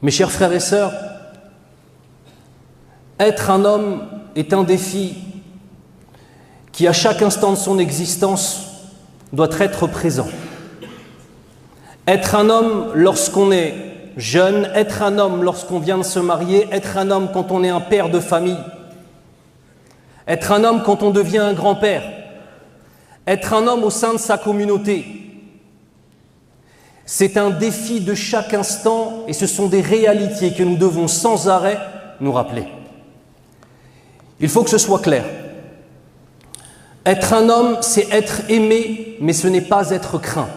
Mes chers frères et sœurs, être un homme est un défi qui, à chaque instant de son existence, doit être présent. Être un homme lorsqu'on est jeune, être un homme lorsqu'on vient de se marier, être un homme quand on est un père de famille, être un homme quand on devient un grand-père, être un homme au sein de sa communauté. C'est un défi de chaque instant et ce sont des réalités que nous devons sans arrêt nous rappeler. Il faut que ce soit clair. Être un homme, c'est être aimé, mais ce n'est pas être craint.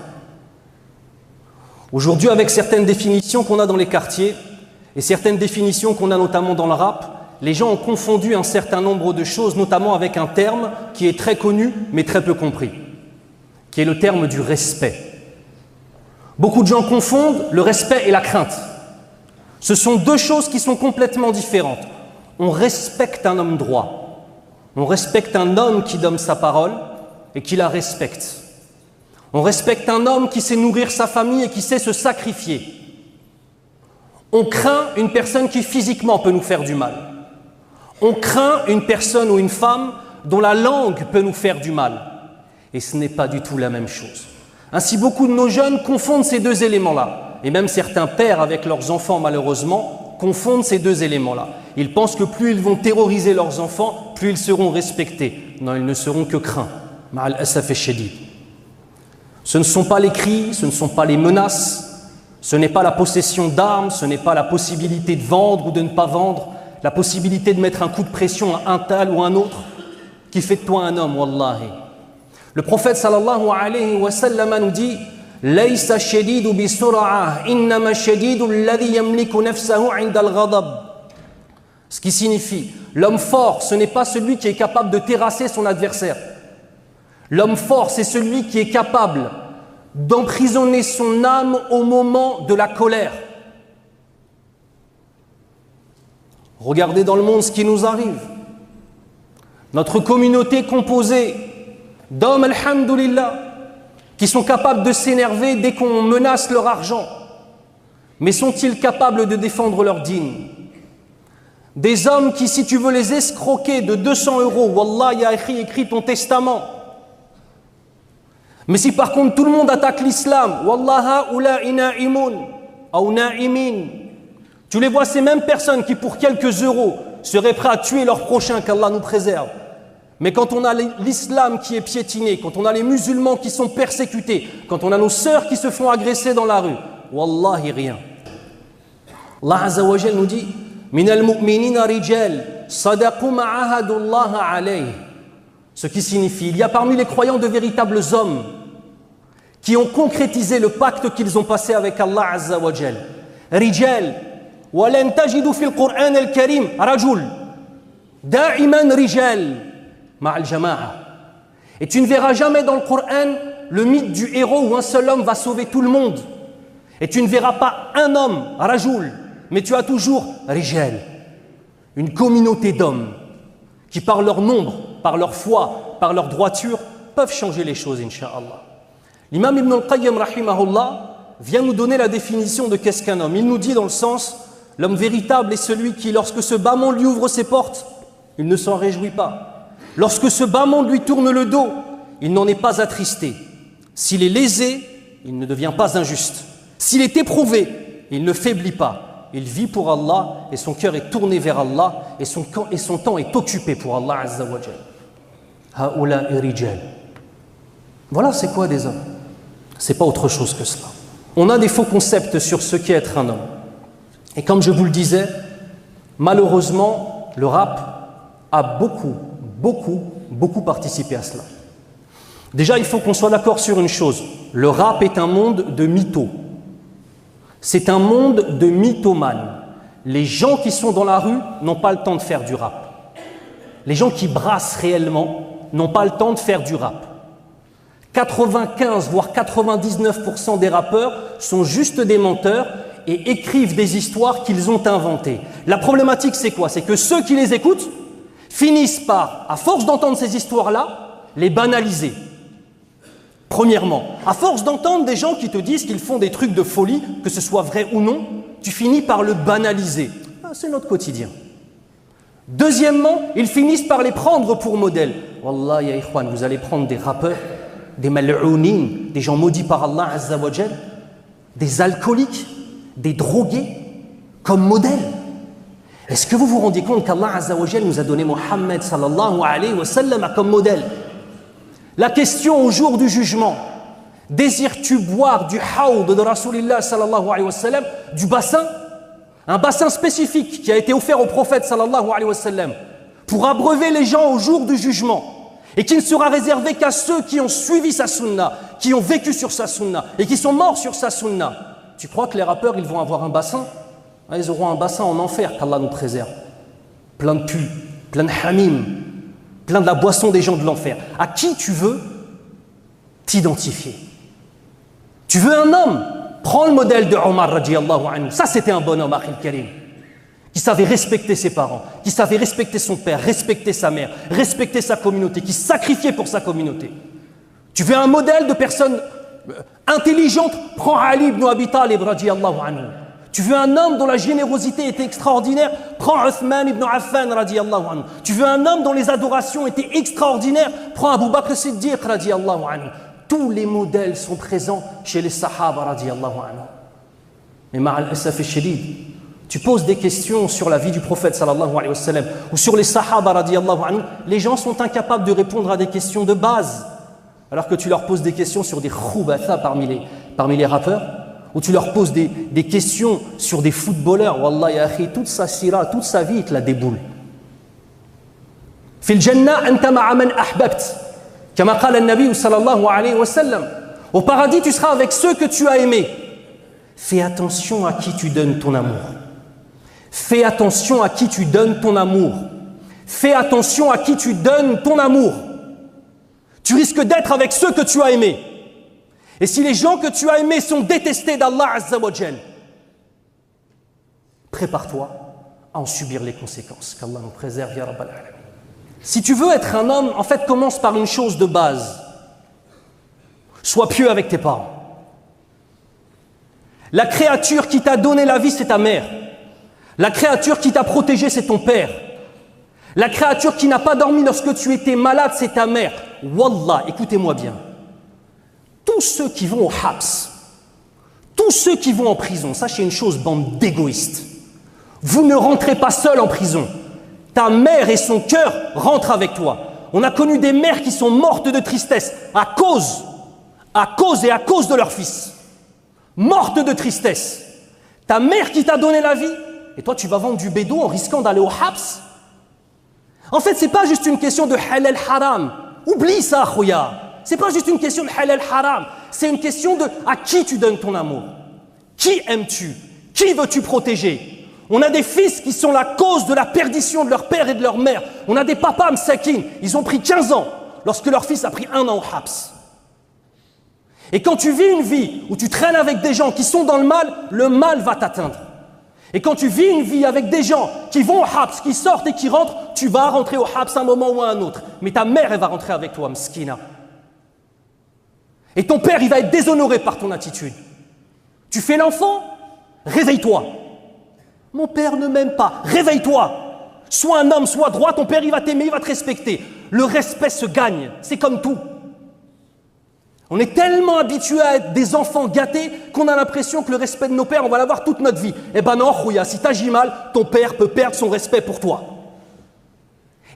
Aujourd'hui, avec certaines définitions qu'on a dans les quartiers et certaines définitions qu'on a notamment dans le rap, les gens ont confondu un certain nombre de choses, notamment avec un terme qui est très connu, mais très peu compris, qui est le terme du respect. Beaucoup de gens confondent le respect et la crainte. Ce sont deux choses qui sont complètement différentes. On respecte un homme droit. On respecte un homme qui donne sa parole et qui la respecte. On respecte un homme qui sait nourrir sa famille et qui sait se sacrifier. On craint une personne qui physiquement peut nous faire du mal. On craint une personne ou une femme dont la langue peut nous faire du mal. Et ce n'est pas du tout la même chose. Ainsi, beaucoup de nos jeunes confondent ces deux éléments-là. Et même certains pères avec leurs enfants, malheureusement, confondent ces deux éléments-là. Ils pensent que plus ils vont terroriser leurs enfants, plus ils seront respectés. Non, ils ne seront que craints. Ma'al asaf shadid. Ce ne sont pas les cris, ce ne sont pas les menaces, ce n'est pas la possession d'armes, ce n'est pas la possibilité de vendre ou de ne pas vendre, la possibilité de mettre un coup de pression à un tel ou un autre qui fait de toi un homme, wallahi. Le prophète sallallahu alayhi wa sallam nous dit Laysa shadidu bi sur'ah, innama shadidu alladhi yamliku nafsahu 'inda al-ghadab. Ce qui signifie, l'homme fort, ce n'est pas celui qui est capable de terrasser son adversaire. L'homme fort, c'est celui qui est capable d'emprisonner son âme au moment de la colère. Regardez dans le monde ce qui nous arrive. Notre communauté composée d'hommes, alhamdoulilah, qui sont capables de s'énerver dès qu'on menace leur argent. Mais sont-ils capables de défendre leur dîne? Des hommes qui, si tu veux les escroquer de 200 €, wallah, ya écrit ton testament. Mais si par contre tout le monde attaque l'islam, wallah haula'i na'imun ou na'imin, tu les vois, ces mêmes personnes qui pour quelques euros seraient prêts à tuer leur prochain, qu'Allah nous préserve. Mais quand on a l'islam qui est piétiné, quand on a les musulmans qui sont persécutés, quand on a nos sœurs qui se font agresser dans la rue, wallahi rien. Allah Azza wa Jal nous dit Minal mu'minina rijal sadaqu ma'ahadullah alayh. Ce qui signifie, il y a parmi les croyants de véritables hommes qui ont concrétisé le pacte qu'ils ont passé avec Allah Azza wa Jal. Rijal, wa lan tajidu fil Qur'an al-Karim rajul, da'iman rijal ma'al jama'a. Et tu ne verras jamais dans le Coran le mythe du héros où un seul homme va sauver tout le monde. Et tu ne verras pas un homme, rajul, mais tu as toujours rijal, une communauté d'hommes qui par leur nombre, par leur foi, par leur droiture, peuvent changer les choses, incha'Allah. L'imam Ibn al-Qayyim, rahimahullah, vient nous donner la définition de qu'est-ce qu'un homme. Il nous dit dans le sens, l'homme véritable est celui qui, lorsque ce bas monde lui ouvre ses portes, il ne s'en réjouit pas. Lorsque ce bas monde lui tourne le dos, il n'en est pas attristé. S'il est lésé, il ne devient pas injuste. S'il est éprouvé, il ne faiblit pas. Il vit pour Allah et son cœur est tourné vers Allah et son temps est occupé pour Allah Azza wa Jal. Haoula'i rijal. Voilà c'est quoi des hommes. C'est pas autre chose que cela. On a des faux concepts sur ce qu'est être un homme. Et comme je vous le disais, malheureusement, le rap a beaucoup participé à cela. Déjà, il faut qu'on soit d'accord sur une chose. Le rap est un monde de mythos. C'est un monde de mythomanes. Les gens qui sont dans la rue n'ont pas le temps de faire du rap. Les gens qui brassent réellement n'ont pas le temps de faire du rap. 95 voire 99% des rappeurs sont juste des menteurs et écrivent des histoires qu'ils ont inventées. La problématique, c'est quoi? C'est que ceux qui les écoutent finissent par, à force d'entendre ces histoires-là, les banaliser. Premièrement, à force d'entendre des gens qui te disent qu'ils font des trucs de folie, que ce soit vrai ou non, tu finis par le banaliser. Ah, c'est notre quotidien. Deuxièmement, ils finissent par les prendre pour modèle. Wallah, ya ikhwan, vous allez prendre des rappeurs, des mal'ounin, des gens maudits par Allah Azza wa Jal, des alcooliques, des drogués, comme modèle. Est-ce que vous vous rendez compte qu'Allah Azza wa Jal nous a donné Muhammad sallallahu alayhi wa sallam comme modèle? La question au jour du jugement, désires-tu boire du haoud de Rasulillah sallallahu alayhi wa sallam, du bassin? Un bassin spécifique qui a été offert au prophète sallallahu alayhi wa sallam pour abreuver les gens au jour du jugement et qui ne sera réservé qu'à ceux qui ont suivi sa sunna, qui ont vécu sur sa sunna et qui sont morts sur sa sunna. Tu crois que les rappeurs, ils vont avoir un bassin? Ils auront un bassin en enfer, qu'Allah nous préserve. Plein de pu, plein de hamim, plein de la boisson des gens de l'enfer. À qui tu veux t'identifier? Tu veux un homme? Prends le modèle de Omar radiyallahu anhu. Ça, c'était un bon homme, Akhil Karim, qui savait respecter ses parents, qui savait respecter son père, respecter sa mère, respecter sa communauté, qui sacrifiait pour sa communauté. Tu veux un modèle de personne intelligente? Prends Ali ibn Abi Talib radiyallahu anhu. Tu veux un homme dont la générosité était extraordinaire? Prends Uthman ibn Affan radiyallahu anhu. Tu veux un homme dont les adorations étaient extraordinaires? Prends Abu Bakr Siddiq radiyallahu anhu. Tous les modèles sont présents chez les Sahaba radiyallahu anhu. Mais ma'al asaf shadid, tu poses des questions sur la vie du prophète sallallahu alayhi wa sallam ou sur les Sahaba radiyallahu anhu, les gens sont incapables de répondre à des questions de base, alors que tu leur poses des questions sur des khoubatha parmi les rappeurs, ou tu leur poses des questions sur des footballeurs. Wallah ya akhi, toute sa sira, toute sa vie, il te la déboule. Fil jannah anta ma'a man ahbabt. Kama qala an-nabi sallallahu alayhi wa sallam. Au paradis, tu seras avec ceux que tu as aimés. Fais attention à qui tu donnes ton amour. Fais attention à qui tu donnes ton amour. Fais attention à qui tu donnes ton amour. Tu risques d'être avec ceux que tu as aimés. Et si les gens que tu as aimés sont détestés d'Allah Azza wa Jal, prépare-toi à en subir les conséquences. Qu'Allah nous préserve, ya Rabbal Alamin. Si tu veux être un homme, en fait, commence par une chose de base. Sois pieux avec tes parents. La créature qui t'a donné la vie, c'est ta mère. La créature qui t'a protégé, c'est ton père. La créature qui n'a pas dormi lorsque tu étais malade, c'est ta mère. Wallah, écoutez-moi bien. Tous ceux qui vont au habs, tous ceux qui vont en prison, sachez une chose, bande d'égoïstes. Vous ne rentrez pas seul en prison. Ta mère et son cœur rentrent avec toi. On a connu des mères qui sont mortes de tristesse à cause de leur fils. Mortes de tristesse. Ta mère qui t'a donné la vie, et toi tu vas vendre du bédo en risquant d'aller au habs. En fait, c'est pas juste une question de halal haram. Oublie ça, khouya. C'est pas juste une question de halal haram. C'est une question de à qui tu donnes ton amour. Qui aimes-tu? Qui veux-tu protéger? On a des fils qui sont la cause de la perdition de leur père et de leur mère. On a des papas msakin, ils ont pris 15 ans lorsque leur fils a pris 1 an au habs. Et quand tu vis une vie où tu traînes avec des gens qui sont dans le mal va t'atteindre. Et quand tu vis une vie avec des gens qui vont au habs, qui sortent et qui rentrent, tu vas rentrer au habs un moment ou à un autre. Mais ta mère, elle va rentrer avec toi, mskina. Et ton père, il va être déshonoré par ton attitude. Tu fais l'enfant, réveille-toi. Mon père ne m'aime pas, réveille-toi. Sois un homme, sois droit, ton père, il va t'aimer, il va te respecter. Le respect se gagne, c'est comme tout. On est tellement habitués à être des enfants gâtés qu'on a l'impression que le respect de nos pères, on va l'avoir toute notre vie. Eh ben non, khouya, si t'agis mal, ton père peut perdre son respect pour toi.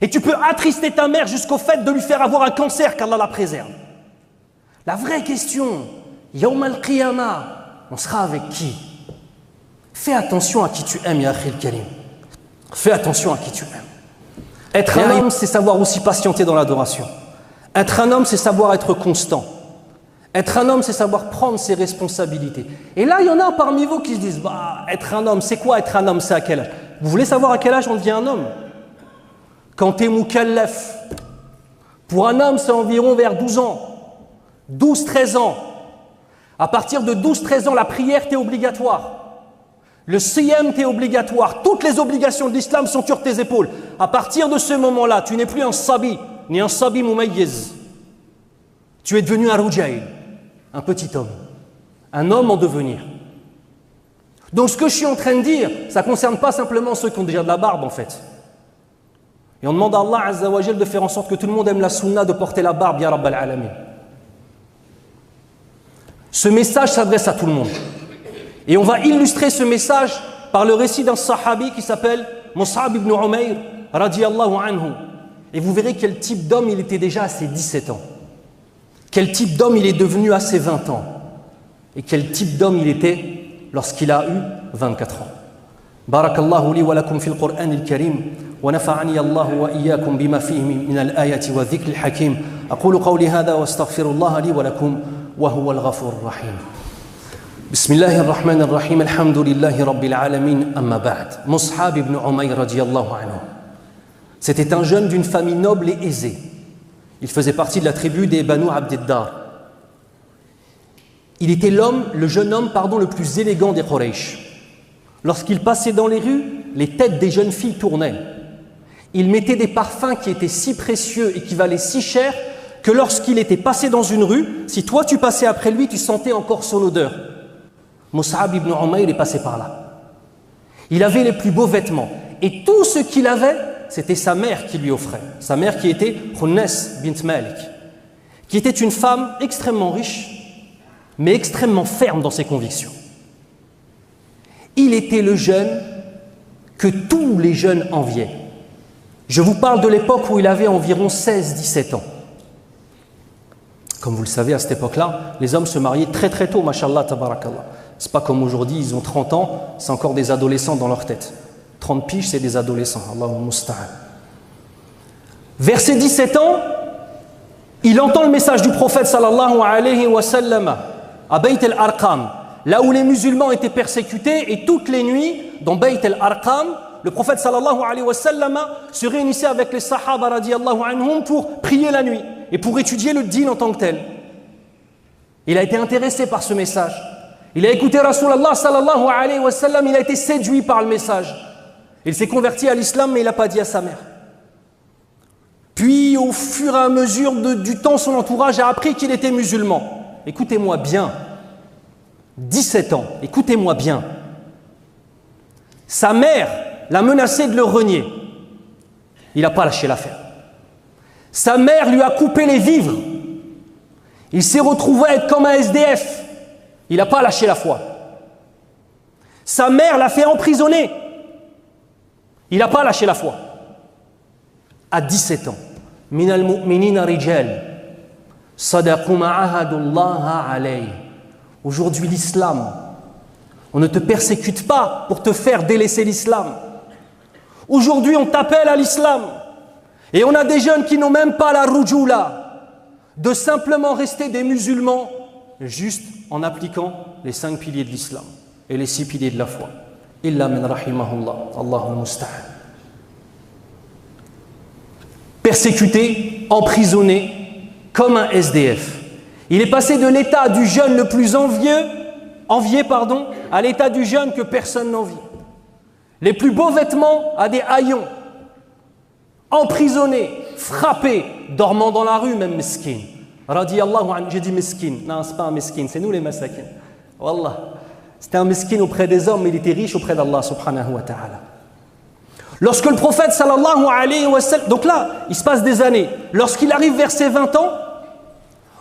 Et tu peux attrister ta mère jusqu'au fait de lui faire avoir un cancer, qu'Allah la préserve. La vraie question, Yawm al-Qiyamah, on sera avec qui? Fais attention à qui tu aimes, ya akhil karim. Fais attention à qui tu aimes. Être un homme, c'est savoir aussi patienter dans l'adoration. Être un homme, c'est savoir être constant. Être un homme, c'est savoir prendre ses responsabilités. Et là, il y en a parmi vous qui se disent, bah, être un homme, c'est quoi être un homme? C'est à quel âge? Vous voulez savoir à quel âge on devient un homme? Quand tu es mukallaf. Pour un homme, c'est environ vers 12 ans. 12-13 ans. À partir de 12-13 ans, la prière t'est obligatoire. Le siyam t'est obligatoire. Toutes les obligations de l'islam sont sur tes épaules. À partir de ce moment-là, tu n'es plus un sabi, ni un sabi mumayyiz. Tu es devenu un rujail, un petit homme. Un homme en devenir. Donc ce que je suis en train de dire, ça ne concerne pas simplement ceux qui ont déjà de la barbe en fait. Et on demande à Allah Azza wa Jal de faire en sorte que tout le monde aime la sunna de porter la barbe, ya Rabbal Alamin. Ce message s'adresse à tout le monde. Et on va illustrer ce message par le récit d'un sahabi qui s'appelle Mus'ab ibn Umayr, radiyallahu anhu. Et vous verrez quel type d'homme il était déjà à ses 17 ans. Quel type d'homme il est devenu à ses 20 ans. Et quel type d'homme il était lorsqu'il a eu 24 ans. Barakallahu li wa lakum fil Qur'an al-Karim wa nafa'ani Allah wa iyyakum bima fihi min al-ayati wa dhikr al-hakim. Aqulu qawli hadha wa astaghfirullah li wa lakum wa huwa al-ghafur ar-rahim. Bismillahir rahmanir rahim. Alhamdulillahi rabbil alamin. Amma ba'd. Mus'ab ibn Umayr radiyallahu anhu. C'était un jeune d'une famille noble et aisée. Il faisait partie de la tribu des Banu Abdiddar. Il était le jeune homme, le plus élégant des Quraysh. Lorsqu'il passait dans les rues, les têtes des jeunes filles tournaient. Il mettait des parfums qui étaient si précieux et qui valaient si cher que lorsqu'il était passé dans une rue, si toi tu passais après lui, tu sentais encore son odeur. Mus'ab ibn Umayr est passé par là. Il avait les plus beaux vêtements. Et tout ce qu'il avait, c'était sa mère qui lui offrait. Sa mère qui était Khunnes bint Malik, qui était une femme extrêmement riche, mais extrêmement ferme dans ses convictions. Il était le jeune que tous les jeunes enviaient. Je vous parle de l'époque où il avait environ 16-17 ans. Comme vous le savez, à cette époque-là, les hommes se mariaient très très tôt, mashallah, tabarakallah. C'est pas comme aujourd'hui, ils ont 30 ans, c'est encore des adolescents dans leur tête. 30 piges, c'est des adolescents, Allahumma musta'an. Vers ses 17 ans, il entend le message du prophète sallallahu alayhi wa sallam à Bayt al-Arqam, là où les musulmans étaient persécutés, et toutes les nuits, dans Bayt al-Arqam, le prophète sallallahu alayhi wa sallam se réunissait avec les sahaba radiyallahu anhum pour prier la nuit et pour étudier le dîn en tant que tel. Il a été intéressé par ce message. Il a écouté Rasulallah sallallahu alayhi wa sallam, il a été séduit par le message. Il s'est converti à l'islam, mais il n'a pas dit à sa mère. Puis, au fur et à mesure du temps, son entourage a appris qu'il était musulman. Écoutez-moi bien. 17 ans, écoutez-moi bien. Sa mère l'a menacé de le renier. Il n'a pas lâché l'affaire. Sa mère lui a coupé les vivres. Il s'est retrouvé à être comme un SDF. Il n'a pas lâché la foi. Sa mère l'a fait emprisonner. Il n'a pas lâché la foi. À 17 ans. Minal mu'minina rijal sadaqu ma'ahadullah alayhi. Aujourd'hui, l'islam, on ne te persécute pas pour te faire délaisser l'islam. Aujourd'hui, on t'appelle à l'islam. Et on a des jeunes qui n'ont même pas la rujula de simplement rester des musulmans juste en appliquant les 5 piliers de l'islam et les 6 piliers de la foi. Illa min rahimahullah, Allahul musta'an. Persécuté, emprisonné, comme un SDF. Il est passé de l'état du jeune le plus envié, à l'état du jeune que personne n'envie. Les plus beaux vêtements à des haillons. Emprisonné, frappé, dormant dans la rue, même meskin. Radiyallahu anhu, j'ai dit meskin. Non, c'est pas un meskin, c'est nous les masakin. Wallah. C'était un meskin auprès des hommes, mais il était riche auprès d'Allah subhanahu wa ta'ala. Lorsque le prophète sallallahu alayhi wa sallam, donc là, il se passe des années. Lorsqu'il arrive vers ses 20 ans,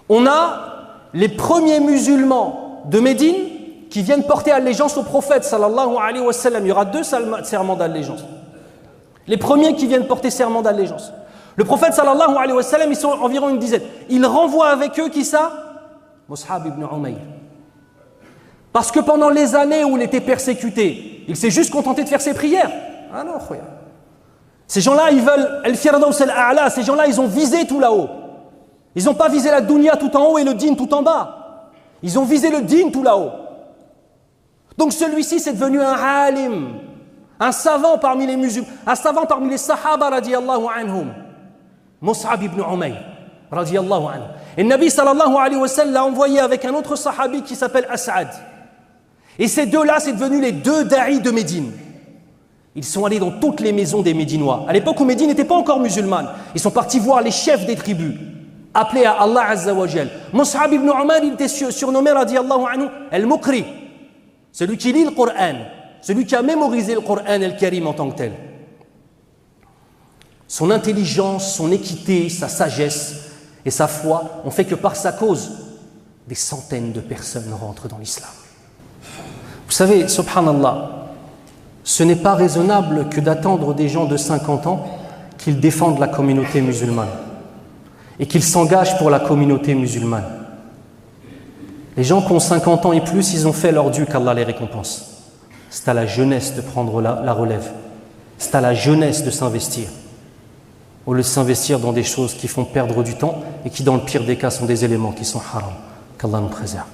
on a les premiers musulmans de Médine qui viennent porter allégeance au prophète sallallahu alayhi wa sallam. Il y aura 2 serments d'allégeance. Les premiers qui viennent porter serment d'allégeance. Le prophète sallallahu alayhi wa sallam, ils sont environ une dizaine. Il renvoie avec eux qui ça? Mus'ab ibn Umayr. Parce que pendant les années où il était persécuté, il s'est juste contenté de faire ses prières. Ah non, khoya. Ces gens-là, ils veulent al-firdaus al-a'la. Ces gens-là, ils ont visé tout là-haut. Ils n'ont pas visé la dunya tout en haut et le din tout en bas. Ils ont visé le din tout là-haut. Donc celui-ci, c'est devenu un alim, un savant parmi les musulmans, un savant parmi les sahaba radiyallahu anhum. Mus'ab ibn Umayr radiyallahu anhu. Et le Nabi sallallahu alayhi wa sallam l'a envoyé avec un autre sahabi qui s'appelle As'ad. Et ces deux-là, c'est devenu les 2 da'i de Médine. Ils sont allés dans toutes les maisons des Médinois. À l'époque où Médine n'était pas encore musulmane, ils sont partis voir les chefs des tribus, appelés à Allah Azza wa Jal. Mus'ab ibn Umayr, il était surnommé radiyallahu anhu al-Mukri. celui qui lit le Coran, celui qui a mémorisé le Coran et le Karim en tant que tel. Son intelligence, son équité, sa sagesse et sa foi ont fait que par sa cause, des centaines de personnes rentrent dans l'islam. Vous savez, subhanallah, ce n'est pas raisonnable que d'attendre des gens de 50 ans qu'ils défendent la communauté musulmane et qu'ils s'engagent pour la communauté musulmane. Les gens qui ont 50 ans et plus, ils ont fait leur dû, qu'Allah les récompense. C'est à la jeunesse de prendre la relève. C'est à la jeunesse de s'investir. Au lieu de s'investir dans des choses qui font perdre du temps et qui, dans le pire des cas, sont des éléments qui sont haram. Qu'Allah nous préserve.